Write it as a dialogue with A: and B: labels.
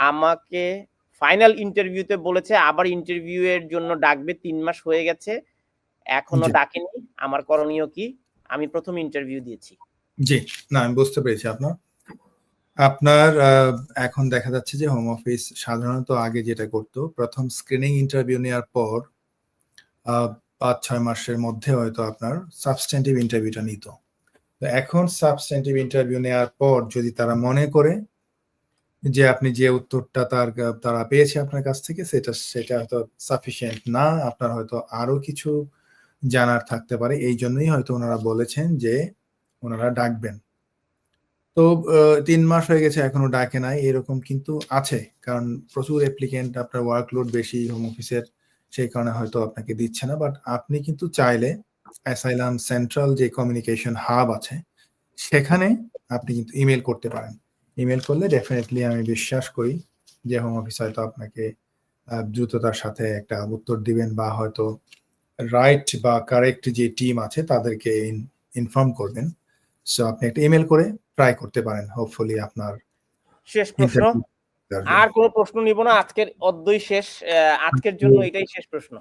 A: আমাকে ফাইনাল ইন্টারভিউতে বলেছে আবার ইন্টারভিউ এর জন্য ডাকবে, 3 মাস হয়ে গেছে, এখনো ডাকেনি। আমার করণীয় কি? আমি প্রথম ইন্টারভিউ দিয়েছি।
B: জি, না আমি বুঝতে পেরেছি আপনার এখন দেখা যাচ্ছে যে হোম অফিস সাধারণত আগে যেটা করতো, প্রথম স্ক্রিনিং ইন্টারভিউ নেওয়ার পর 5-6 মাসের মধ্যে হয়তো আপনার সাবস্ট্যান্টিভ ইন্টারভিউটা নিত। তো এখন সাবস্ট্যান্টিভ ইন্টারভিউ নেওয়ার পর যদি তারা মনে করে যে আপনি যে উত্তরটা তারা পেয়েছে আপনার কাছ থেকে সেটা হয়তো সাফিসিয়েন্ট না, আপনার হয়তো আরো কিছু জানার থাকতে পারে, এই জন্যই হয়তো ওনারা বলেছেন যে ওনারা ডাকবেন। তো 3 মাস হয়ে গেছে এখনো ডাকে নাই, এরকম কিন্তু আছে। কারণ প্রচুর অ্যাপ্লিকেন্ট, আপনার ওয়ার্কলোড বেশি হোম অফিসের, সেই কারণে হয়তো আপনাকে দিচ্ছে না। বাট আপনি কিন্তু চাইলে অ্যাসাইলাম সেন্ট্রাল যে কমিউনিকেশন হাব আছে সেখানে আপনি কিন্তু ইমেল করতে পারেন। ইমেল করলে ডেফিনেটলি আমি বিশ্বাস করি যে হোম অফিস হয়তো আপনাকে দ্রুততার সাথে একটা উত্তর দিবেন, বা হয়তো রাইট বা কারেক্ট যে টিম আছে তাদেরকে ইনফর্ম করবেন। সো আপনি একটা ইমেল করে ট্রাই করতে পারেন, হোপফুলি আপনার।
A: শেষ প্রশ্ন, আর কোনো প্রশ্ন নিব না, আজকের অদ্বৈ শেষ, আজকের জন্য এটাই শেষ প্রশ্ন।